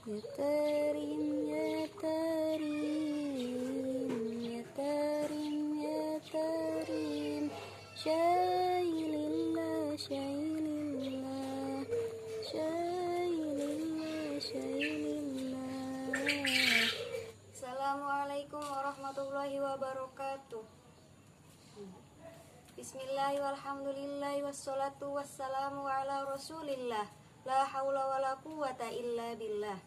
Ya Karim, ya Karim, ya Karim, ya Karim, Syailillah, Syailillah, Syailillah, Syailillah. Assalamualaikum warahmatullahi wabarakatuh. Bismillahirrahmanirrahim, walhamdulillahi wassalatu wassalamu ala rasulillah. La haula wala quwata illa billah.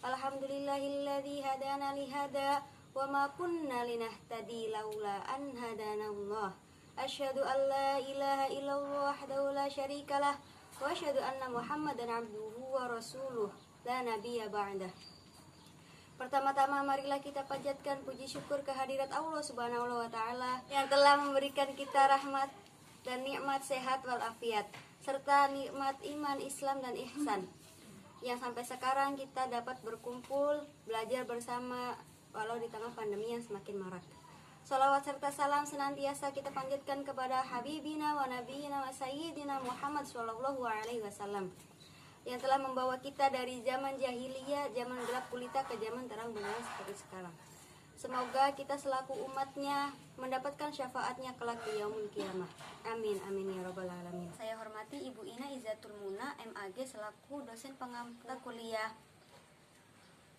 Alhamdulillahilladzi hadana lihada wa ma kunna linahtadi laula an hadanallah. Asyhadu an la ilaha illallah wahdahu la syarikalah wa asyhadu anna Muhammadan abduhu wa rasuluh la nabiyya ba'dah. Pertama-tama marilah kita panjatkan puji syukur kehadirat Allah Subhanahu wa taala yang telah memberikan kita rahmat dan nikmat sehat walafiat serta nikmat iman, Islam dan ihsan, yang sampai sekarang kita dapat berkumpul, belajar bersama walau di tengah pandemi yang semakin marak. Salawat serta salam senantiasa kita panjatkan kepada Habibina wa Nabiyina wa Sayyidina Muhammad Sallallahu Alaihi Wasallam, yang telah membawa kita dari zaman jahiliyah, zaman gelap gulita ke zaman terang benderang seperti sekarang. Semoga kita selaku umatnya mendapatkan syafaatnya kelak di yaumul qiyamah. Amin, amin ya rabbal alamin. Saya hormati Ibu Ina Izzatul Muna, MAG, selaku dosen pengampu kuliah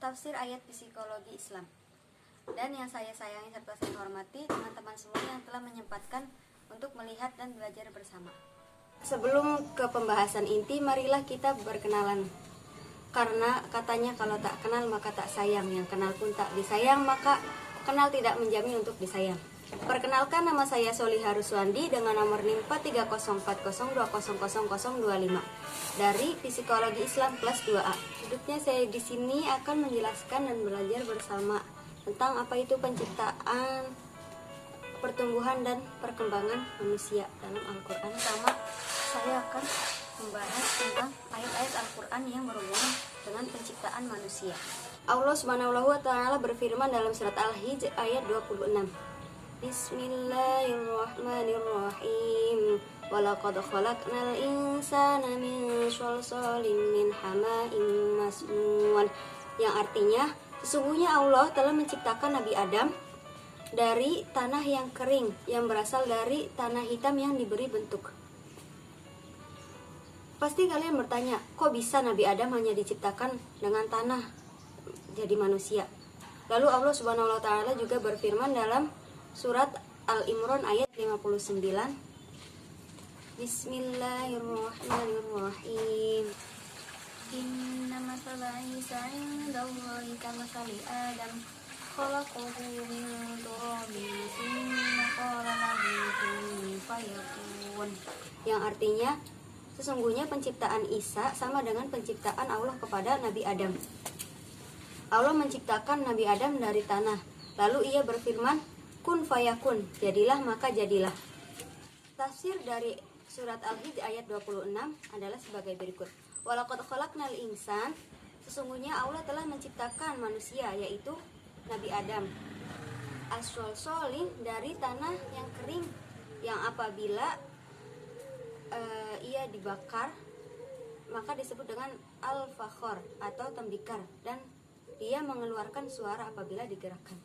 Tafsir Ayat Psikologi Islam. Dan yang saya sayangi serta saya hormati teman-teman semua yang telah menyempatkan untuk melihat dan belajar bersama. Sebelum ke pembahasan inti, marilah kita berkenalan. Karena katanya kalau tak kenal maka tak sayang, yang kenal pun tak disayang, maka kenal tidak menjamin untuk disayang. Perkenalkan, nama saya Solihah Ruswandi dengan nomor NIM 430402000025 dari Psikologi Islam kelas 2A. Duduknya saya di sini akan menjelaskan dan belajar bersama tentang apa itu penciptaan, pertumbuhan dan perkembangan manusia dalam Al-Quran. Pertama, saya akan membahas tentang ayat-ayat Al-Quran yang berhubungan dengan penciptaan manusia. Allah Subhanahu wa ta'ala berfirman dalam surat Al-Hijr ayat 26. Bismillahirrahmanirrahim. Walaqad khalaqnal insana min shalsalin min hama'im masnun. Yang artinya, sesungguhnya Allah telah menciptakan Nabi Adam dari tanah yang kering yang berasal dari tanah hitam yang diberi bentuk. Pasti kalian bertanya, kok bisa Nabi Adam hanya diciptakan dengan tanah jadi manusia? Lalu Allah Subhanahu wa ta'ala juga berfirman dalam surat Al-Imran ayat 59. Bismillahirrahmanirrahim. Inna masala Isa indallahi kamasali Adam khalaqahu min turabin tsumma qala lahu kun fayakun. Yang artinya, sesungguhnya penciptaan Isa sama dengan penciptaan Allah kepada Nabi Adam. Allah menciptakan Nabi Adam dari tanah. Lalu ia berfirman, kun fayakun, jadilah maka jadilah. Tafsir dari surat Al-Hijr ayat 26 adalah sebagai berikut. Walaqad khalaqnal insan, sesungguhnya Allah telah menciptakan manusia, yaitu Nabi Adam. As-shalsalin, dari tanah yang kering, yang apabila ia dibakar maka disebut dengan al-fakhor atau tembikar, dan dia mengeluarkan suara apabila digerakkan.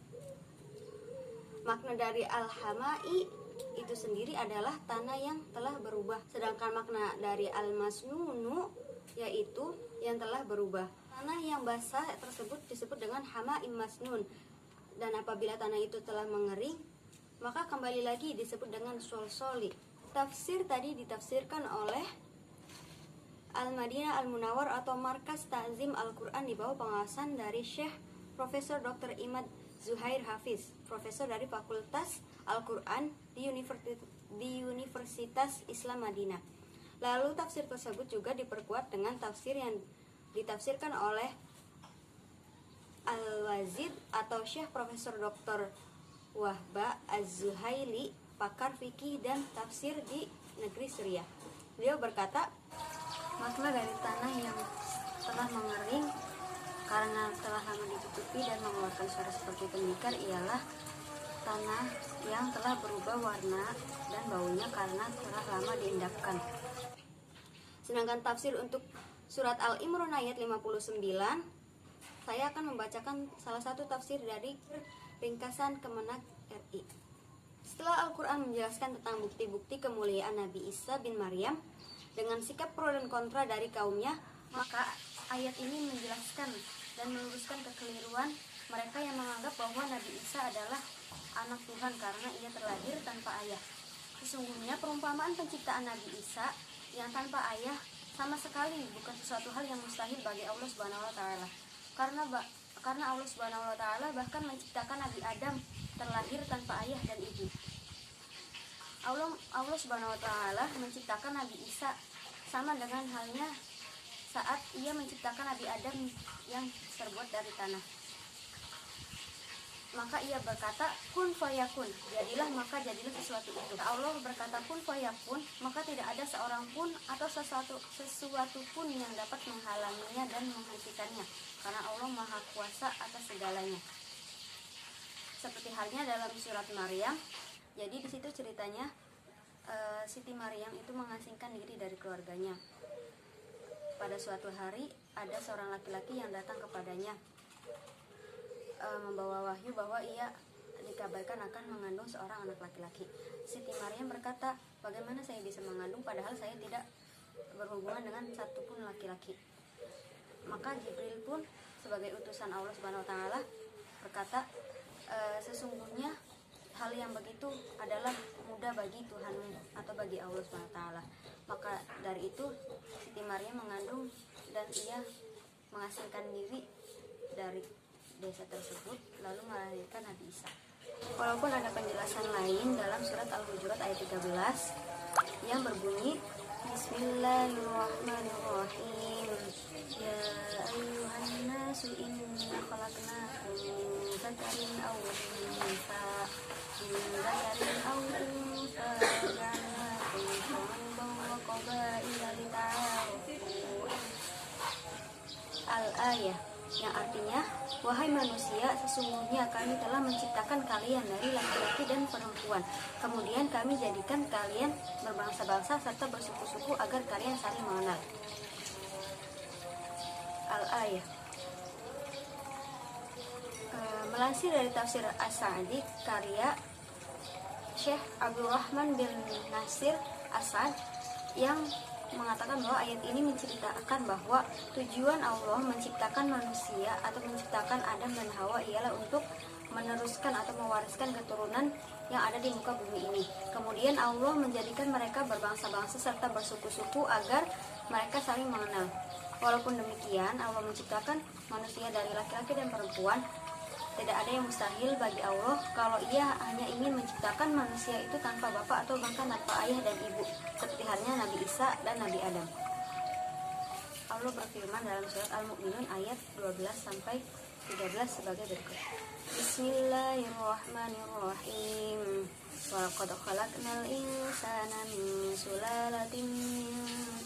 Makna dari al-hamai itu sendiri adalah tanah yang telah berubah, sedangkan makna dari al-masnunu yaitu yang telah berubah. Tanah yang basah tersebut disebut dengan hamaim masnun, dan apabila tanah itu telah mengering maka kembali lagi disebut dengan sholsoli. Tafsir tadi ditafsirkan oleh Al-Madinah Al-Munawwar atau Markas Ta'zim Al-Quran di bawah pengawasan dari Syekh Profesor Dr. Imad Zuhair Hafiz, profesor dari Fakultas Al-Quran di Universitas Islam Madinah. Lalu tafsir tersebut juga diperkuat dengan tafsir yang ditafsirkan oleh Al-Wazid atau Syekh Profesor Dr. Wahba Az-Zuhaili, pakar fikih dan tafsir di negeri Suriah. Beliau berkata, makna dari tanah yang telah mengering karena telah lama ditutupi dan mengeluarkan suara seperti tembikar ialah tanah yang telah berubah warna dan baunya karena telah lama diendapkan. Sedangkan tafsir untuk surat Al-Imran ayat 59 saya akan membacakan salah satu tafsir dari ringkasan Kemenak RI. Setelah Al-Quran menjelaskan tentang bukti-bukti kemuliaan Nabi Isa bin Maryam dengan sikap pro dan kontra dari kaumnya, maka ayat ini menjelaskan dan meluruskan kekeliruan mereka yang menganggap bahwa Nabi Isa adalah anak Tuhan karena ia terlahir tanpa ayah. Sesungguhnya perumpamaan penciptaan Nabi Isa yang tanpa ayah sama sekali bukan sesuatu hal yang mustahil bagi Allah Subhanahu wa taala. Karena Allah Subhanahu wa taala bahkan menciptakan Nabi Adam terlahir tanpa ayah dan ibu. Allah Subhanahu wa taala menciptakan Nabi Isa sama dengan halnya saat ia menciptakan Nabi Adam yang terbuat dari tanah. Maka ia berkata, kun fayakun, jadilah maka jadilah sesuatu itu. Allah berkata kun fayakun, maka tidak ada seorang pun atau sesuatu pun yang dapat menghalanginya dan menghentikannya, karena Allah Maha Kuasa atas segalanya. Seperti halnya dalam surat Maryam. Jadi di situ ceritanya Siti Maryam itu mengasingkan diri dari keluarganya. Pada suatu hari ada seorang laki-laki yang datang kepadanya, membawa wahyu bahwa ia dikabarkan akan mengandung seorang anak laki-laki. Siti Maryam berkata, bagaimana saya bisa mengandung padahal saya tidak berhubungan dengan satupun laki-laki. Maka Jibril pun sebagai utusan Allah Subhanahu wa taala berkata, sesungguhnya hal yang begitu adalah mudah bagi Tuhanmu atau bagi Allah Subhanahu wa taala. Maka dari itu Siti Maryam mengandung dan ia mengasingkan diri dari desa tersebut lalu melahirkan Nabi Isa. Walaupun ada penjelasan lain dalam surat Al-Hujurat ayat 13 yang berbunyi Bismillahirrahmanirrahim. Ya ayyuhan nasu inna khalaqnakum min dzakarin aw untha ja'alnakum syu'uban wa qabaila lita'arafu. Al-ayah, yang artinya, wahai manusia, sesungguhnya kami telah menciptakan kalian dari laki-laki dan perempuan. Kemudian kami jadikan kalian berbangsa-bangsa serta bersuku-suku agar kalian saling mengenal. Al-ayah. Melansir dari tafsir As-Sa'di karya Syekh Abdurrahman bin Nasir As-Sa'd yang mengatakan bahwa ayat ini menceritakan bahwa tujuan Allah menciptakan manusia atau menciptakan Adam dan Hawa ialah untuk meneruskan atau mewariskan keturunan yang ada di muka bumi ini. Kemudian Allah menjadikan mereka berbangsa-bangsa serta bersuku-suku agar mereka saling mengenal. Walaupun demikian, Allah menciptakan manusia dari laki-laki dan perempuan. Tidak ada yang mustahil bagi Allah kalau ia hanya ingin menciptakan manusia itu tanpa bapak atau bahkan tanpa ayah dan ibu, seperti halnya Nabi Isa dan Nabi Adam. Allah berfirman dalam surat Al-Mu'minun ayat 12-13 sebagai berikut. Bismillahirrahmanirrahim. Wa laqad khalaqnal insana min sulalatin min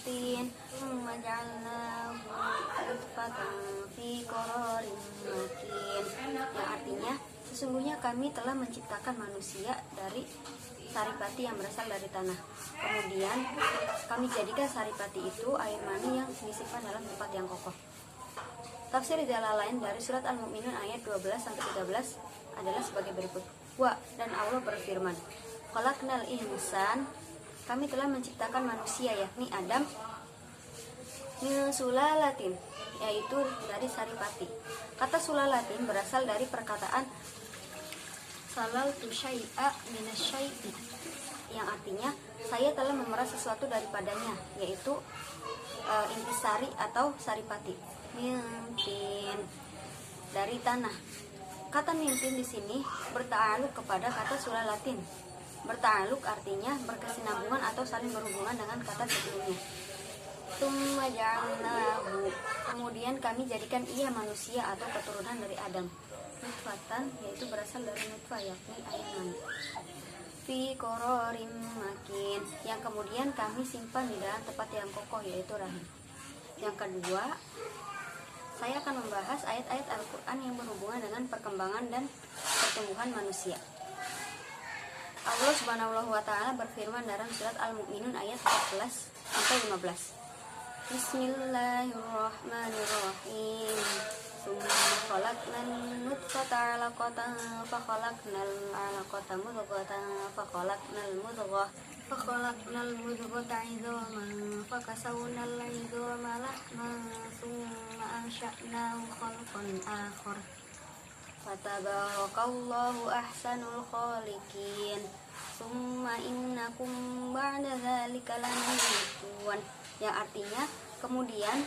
tin, tsumma ja'alnahu nutfatan fi qararin makin. Yang artinya, sesungguhnya kami telah menciptakan manusia dari saripati yang berasal dari tanah. Kemudian kami jadikan saripati itu air mani yang disimpan dalam tempat yang kokoh. Tafsir Jalalain dari surat Al-Mu'minun ayat 12-13 adalah sebagai berikut. Wa, dan Allah berfirman, khalaqnal insan, kami telah menciptakan manusia yakni Adam min sulalatin, yaitu dari saripati. Kata sulalatin berasal dari perkataan salaltu syai'a minasyai'i, yang artinya saya telah memeras sesuatu daripadanya, yaitu intisari atau saripati. Mintin, dari tanah. Kata mintin di sini berta'aluk kepada kata sulalatin. Berta'aluk artinya berkesinambungan atau saling berhubungan dengan kata sebelumnya. Tsumma ja'alnahu, kemudian kami jadikan ia manusia atau keturunan dari Adam. Nutfatan, yaitu berasal dari nutfah yakni air mani. Fi qararin makin, yang kemudian kami simpan di dalam tempat yang kokoh yaitu rahim. Yang kedua, saya akan membahas ayat-ayat Al-Quran yang berhubungan dengan perkembangan dan pertumbuhan manusia. Allah Subhanahu wa ta'ala berfirman dalam surat Al-Mu'minun ayat 14-15. Bismillahirrahmanirrahim. Tsumma khalaqnan nutfata 'alaqatan fa khalaqnal 'alaqata mudghatan fa khalaqnal mudghata 'idhaman fa kasawnal 'idhama lahman thumma ansha'nahu khalqan akhar fatabarakallahu ahsanul khaliqin summa innakum ba'da dzalika lamayitun, yang artinya kemudian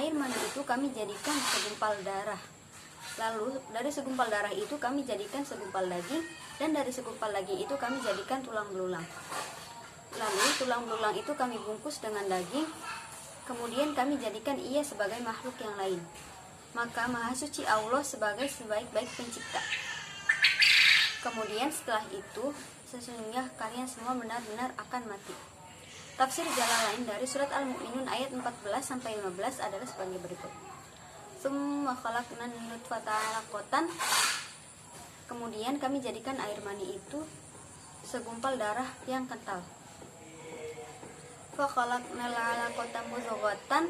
air mani itu kami jadikan segumpal darah, lalu dari segumpal darah itu kami jadikan segumpal daging, dan dari segumpal daging itu kami jadikan tulang belulang, lalu tulang belulang itu kami bungkus dengan daging, kemudian kami jadikan ia sebagai makhluk yang lain. Maka Maha Suci Allah sebagai sebaik-baik pencipta. Kemudian setelah itu sesungguhnya kalian semua benar-benar akan mati. Tafsir Jalalain dari surat Al-Mu'minun ayat 14-15 adalah sebagai berikut. Tsumma khalaqnan nutfata 'alaqatan, kemudian kami jadikan air mani itu segumpal darah yang kental. Fa khalaqnal 'alaqata mudghatan,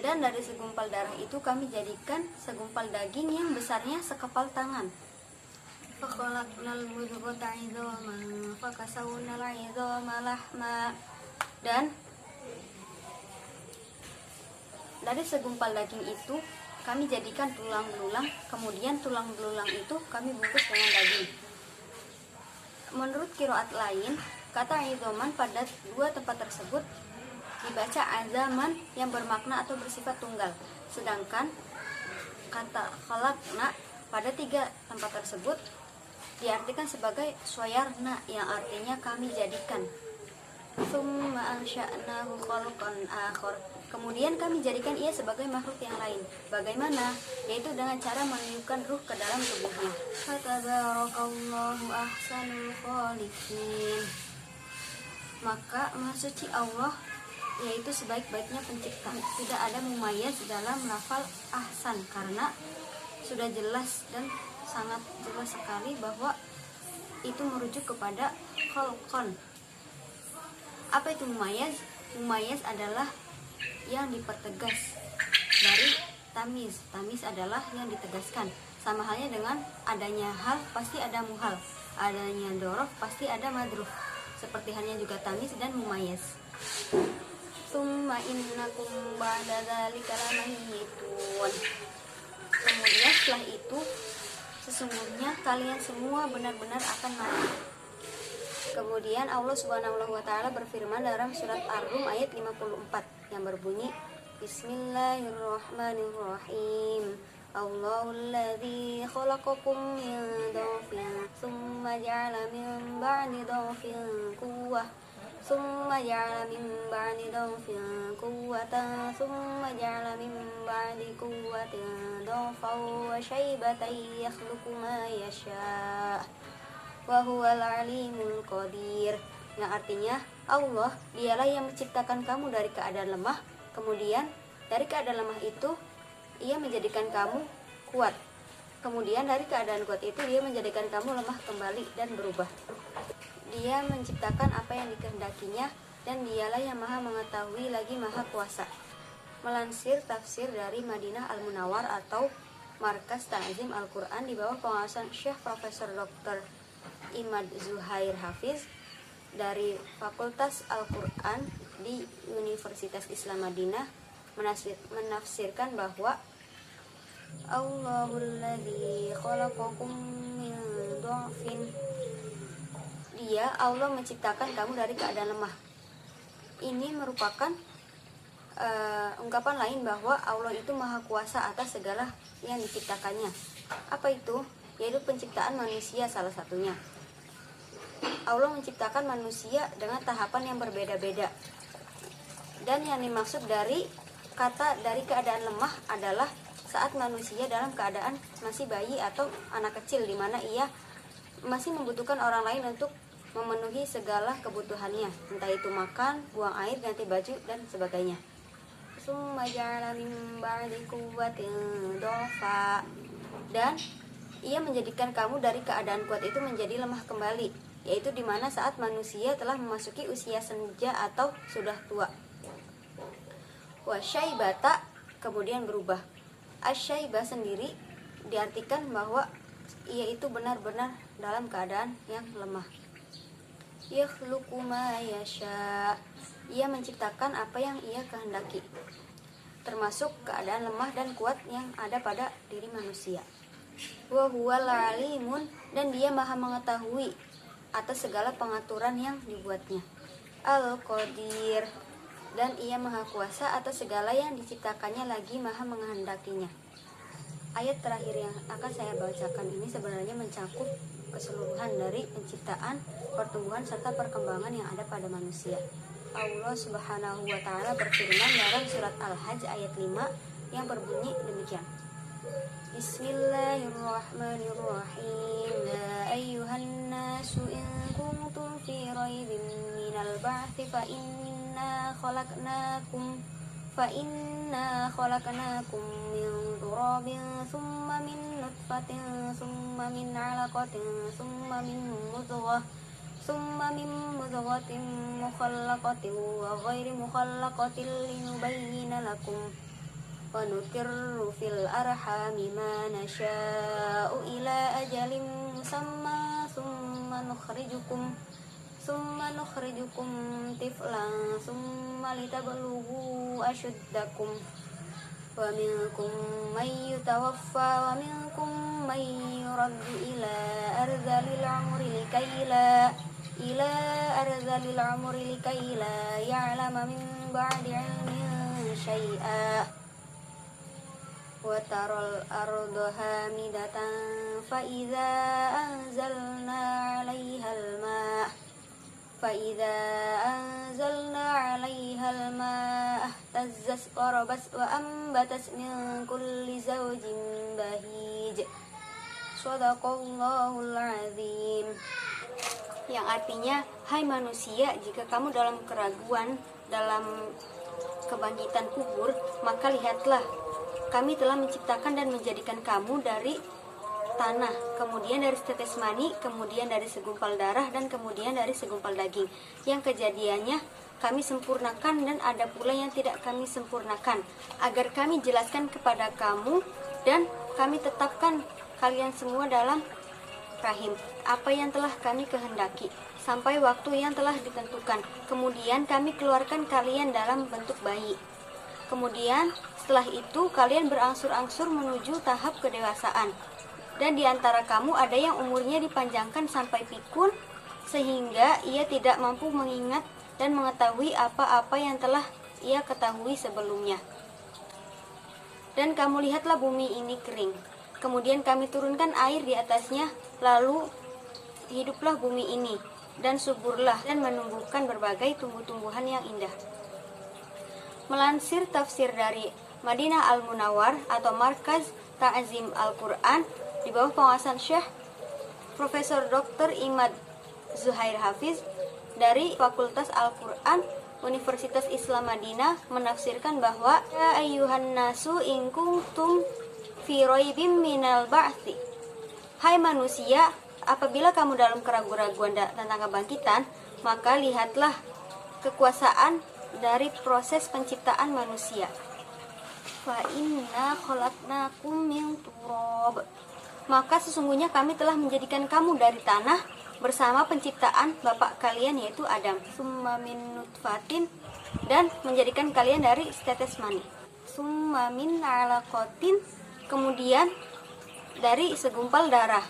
dan dari segumpal darah itu kami jadikan segumpal daging yang besarnya sekepal tangan. Fa khalaqnal mudghata 'idhaman fa kasawnal 'idhama lahma, dan dari segumpal daging itu kami jadikan tulang belulang, kemudian tulang belulang itu kami bungkus dengan daging. Menurut qiraat lain, kata 'idhaman pada dua tempat tersebut dibaca azaman yang bermakna atau bersifat tunggal, sedangkan kata khalaqna pada tiga tempat tersebut diartikan sebagai soyarna, yang artinya kami jadikan. Tsumma ansha'nahu khalqan akhar, kemudian kami jadikan ia sebagai makhluk yang lain. Bagaimana? Yaitu dengan cara meniupkan ruh ke dalam tubuhnya. Fatabarakallahu ahsanul khaliqin, maka Maha Suci Allah yaitu sebaik-baiknya pencipta. Tidak ada mumayyiz dalam lafal ahsan, karena sudah jelas dan sangat jelas sekali bahwa itu merujuk kepada khalqan. Apa itu mumayyiz? Mumayyiz adalah yang dipertegas dari tamiz. Tamiz adalah yang ditegaskan. Sama halnya dengan adanya hal pasti ada muhal, adanya dzaraf pasti ada madruf. Seperti halnya juga tamiz dan mumayyiz. Tsumma innakum ba'da dzalika lamayitun, kemudian setelah itu sesungguhnya kalian semua benar-benar akan mati. Kemudian Allah Subhanahu wa taala berfirman dalam surat Ar-Rum ayat 54 yang berbunyi Bismillahirrahmanirrahim. Allahul ladzi khalaqakum min dhafin tsumma ja'ala min ba'di dhafin quwwah ثم جعل من بعد ضعف قوة ثم جعل من بعد قوة ضعفا وشيبة يخلق ما يشاء وهو العليم القدير, yang artinya Allah dialah yang menciptakan kamu dari keadaan lemah, kemudian dari keadaan lemah itu ia menjadikan kamu kuat, kemudian dari keadaan kuat itu dia menjadikan kamu lemah kembali dan berubah. Dia menciptakan apa yang dikehendakinya, dan dialah yang maha mengetahui lagi maha kuasa. Melansir tafsir dari Madinah Al-Munawwar atau Markas Ta'zim Al-Quran di bawah pengawasan Syekh Profesor Dr. Imad Zuhair Hafiz dari Fakultas Al-Quran di Universitas Islam Madinah menafsirkan bahwa Allahul ladzi khalaqakum min dhafin, Dia Allah menciptakan kamu dari keadaan lemah. Ini merupakan ungkapan lain bahwa Allah itu maha kuasa atas segala yang diciptakannya. Apa itu? Yaitu penciptaan manusia salah satunya. Allah menciptakan manusia dengan tahapan yang berbeda-beda. Dan yang dimaksud dari kata dari keadaan lemah adalah saat manusia dalam keadaan masih bayi atau anak kecil, di mana ia masih membutuhkan orang lain untuk memenuhi segala kebutuhannya, entah itu makan, buang air, ganti baju, dan sebagainya. Tsumma ja'ala min ba'di quwwatin dhafa, dan ia menjadikan kamu dari keadaan kuat itu menjadi lemah kembali, yaitu di mana saat manusia telah memasuki usia senja atau sudah tua. Wa syaibata, kemudian berubah. Asyaibah sendiri diartikan bahwa ia itu benar-benar dalam keadaan yang lemah. Yakhluqu ma yasha, ia menciptakan apa yang ia kehendaki, termasuk keadaan lemah dan kuat yang ada pada diri manusia. Wa huwal alimun, dan dia maha mengetahui atas segala pengaturan yang dibuatnya. Al-Qadir, dan ia maha kuasa atas segala yang diciptakannya lagi maha menghendakinya. Ayat terakhir yang akan saya bacakan ini sebenarnya mencakup keseluruhan dari penciptaan, pertumbuhan, serta perkembangan yang ada pada manusia. Allah Subhanahu wa Ta'ala berfirman dalam surat Al-Hajj ayat 5 yang berbunyi demikian. Bismillahirrahmanirrahim. Ya ayyuhan nasu in kuntum fi raibin minal ba'thi fa inna khalaqnakum min turabin thumma min nutfatin thumma min 'alaqatin thumma min mudghatin mukhallaqatin wa ghairi mukhallaqatin linubayyina lakum wa nuqirru fil arhami ma nasha'u ila ajalin musamma thumma nukhrijukum tiflan thumma litablughu ashuddakum wa minkum may yutawaffa wa minkum may yuraddu ila ardhilil umri likayla ya'lama min ba'di 'ilmin syai'a. Wa taral arda hamidatan fa idza anzalna 'alaiha al-ma'a ihtazzat wa rabat wa ambatat min kulli zawjin bahij. Shadaqallahul azim. Yang artinya, hai manusia, jika kamu dalam keraguan dalam kebangkitan kubur, maka lihatlah, kami telah menciptakan dan menjadikan kamu dari tanah, kemudian dari setetes mani, kemudian dari segumpal darah, dan kemudian dari segumpal daging. Yang kejadiannya kami sempurnakan dan ada pula yang tidak kami sempurnakan, agar kami jelaskan kepada kamu dan kami tetapkan kalian semua dalam rahim apa yang telah kami kehendaki sampai waktu yang telah ditentukan. Kemudian kami keluarkan kalian dalam bentuk bayi. Kemudian setelah itu kalian berangsur-angsur menuju tahap kedewasaan. Dan di antara kamu ada yang umurnya dipanjangkan sampai pikun sehingga ia tidak mampu mengingat dan mengetahui apa-apa yang telah ia ketahui sebelumnya. Dan kamu lihatlah bumi ini kering. Kemudian kami turunkan air di atasnya, lalu hiduplah bumi ini, dan suburlah dan menumbuhkan berbagai tumbuh-tumbuhan yang indah. Melansir tafsir dari Madinah Al-Munawwar atau Markaz Ta'zim Al-Quran di bawah pengawasan Syekh Profesor Dr. Imad Zuhair Hafiz dari Fakultas Al-Quran Universitas Islam Madinah menafsirkan bahwa ya ayyuhan nasu in kuntum fi raibim minal ba'thi. Hai manusia, apabila kamu dalam keraguan-raguan tentang kebangkitan, maka lihatlah kekuasaan dari proses penciptaan manusia. Fa inna khalaqnakum min turab. Maka sesungguhnya kami telah menjadikan kamu dari tanah bersama penciptaan bapak kalian yaitu Adam. Summa min nutfatin, dan menjadikan kalian dari setetes mani. Summa min 'alaqatin, kemudian dari segumpal darah.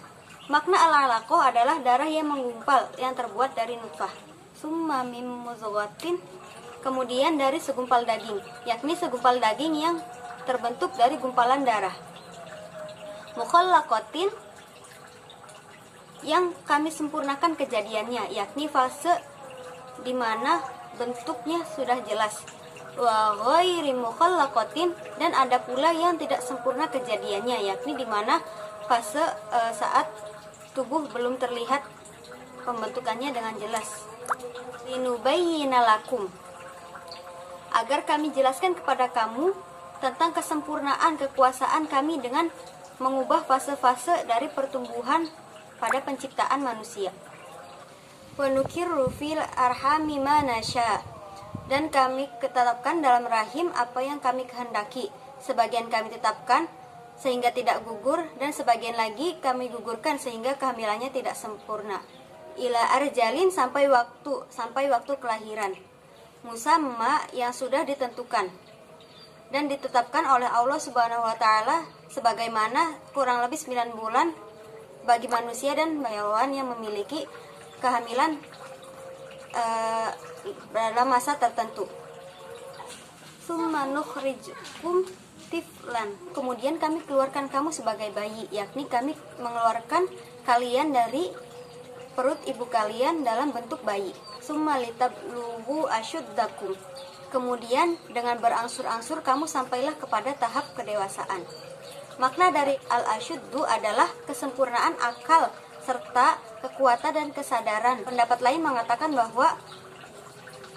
Makna al-alaqah adalah darah yang menggumpal yang terbuat dari nutfah. Summa min mudghatin, kemudian dari segumpal daging, yakni segumpal daging yang terbentuk dari gumpalan darah. Mukhallaqatin, yang kami sempurnakan kejadiannya, yakni fase di mana bentuknya sudah jelas. Wa ghairi mukhallaqatin, dan ada pula yang tidak sempurna kejadiannya, yakni di mana fase saat tubuh belum terlihat pembentukannya dengan jelas. Linubayyina lakum, agar kami jelaskan kepada kamu tentang kesempurnaan kekuasaan kami dengan mengubah fase-fase dari pertumbuhan pada penciptaan manusia. Wa nukirru fil arhami ma nasya, dan kami tetapkan dalam rahim apa yang kami kehendaki. Sebagian kami tetapkan, sehingga tidak gugur, dan sebagian lagi kami gugurkan sehingga kehamilannya tidak sempurna. Ila arjalin, sampai waktu kelahiran, musamma, yang sudah ditentukan dan ditetapkan oleh Allah Subhanahu wa taala, sebagaimana kurang lebih 9 bulan bagi manusia dan hewan yang memiliki kehamilan dalam masa tertentu. Summa nukhrijukum tiflan, kemudian kami keluarkan kamu sebagai bayi, yakni kami mengeluarkan kalian dari perut ibu kalian dalam bentuk bayi. Summa litablugu asyuddakum, kemudian dengan berangsur-angsur kamu sampailah kepada tahap kedewasaan. Makna dari al-asyuddu adalah kesempurnaan akal serta kekuatan dan kesadaran. Pendapat lain mengatakan bahwa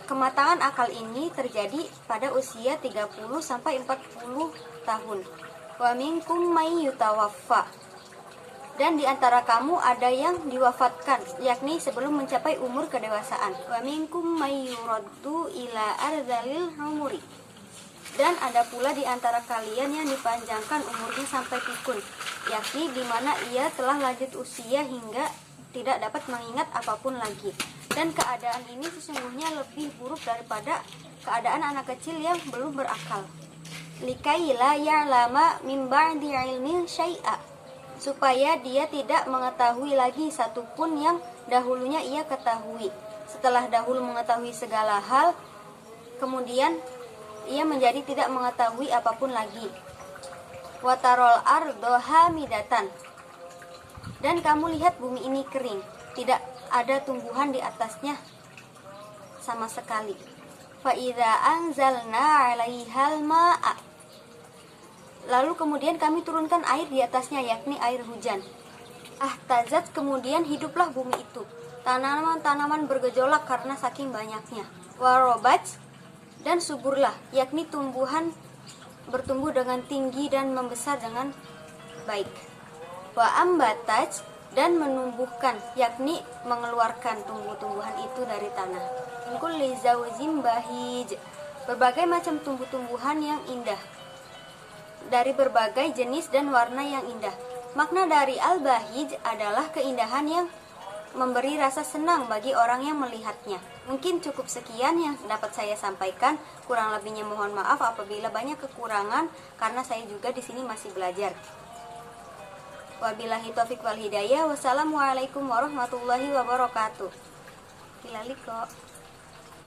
kematangan akal ini terjadi pada usia 30 sampai 40 tahun. Wa minkum may yutawaffa, dan di antara kamu ada yang diwafatkan, yakni sebelum mencapai umur kedewasaan. Wa minkum may yuraddu ila ardalil umuri, dan ada pula di antara kalian yang dipanjangkan umurnya sampai pikun, yakni di mana ia telah lanjut usia hingga tidak dapat mengingat apapun lagi. Dan keadaan ini sesungguhnya lebih buruk daripada keadaan anak kecil yang belum berakal. Likai la ya'lama min ba'di ilmin syai'a, supaya dia tidak mengetahui lagi satupun yang dahulunya ia ketahui. Setelah dahulu mengetahui segala hal, kemudian ia menjadi tidak mengetahui apapun lagi. Watarol ardo hamidatan, dan kamu lihat bumi ini kering, tidak ada tumbuhan di atasnya sama sekali. Fa idza anzalna 'alaihal ma'a, lalu kemudian kami turunkan air di atasnya, yakni air hujan. Ahtazat, kemudian hiduplah bumi itu. Tanaman-tanaman bergejolak karena saking banyaknya. Warobat, dan suburlah, yakni tumbuhan bertumbuh dengan tinggi dan membesar dengan baik. Wa ambataj, dan menumbuhkan, yakni mengeluarkan tumbuh-tumbuhan itu dari tanah. Kulli zawjin bahij, berbagai macam tumbuh-tumbuhan yang indah, dari berbagai jenis dan warna yang indah. Makna dari al-bahij adalah keindahan yang memberi rasa senang bagi orang yang melihatnya. Mungkin cukup sekian yang dapat saya sampaikan. Kurang lebihnya mohon maaf apabila banyak kekurangan, karena saya juga di sini masih belajar. Wabillahi taufiq wal hidayah. Wassalamualaikum warahmatullahi wabarakatuh. Bila liqa.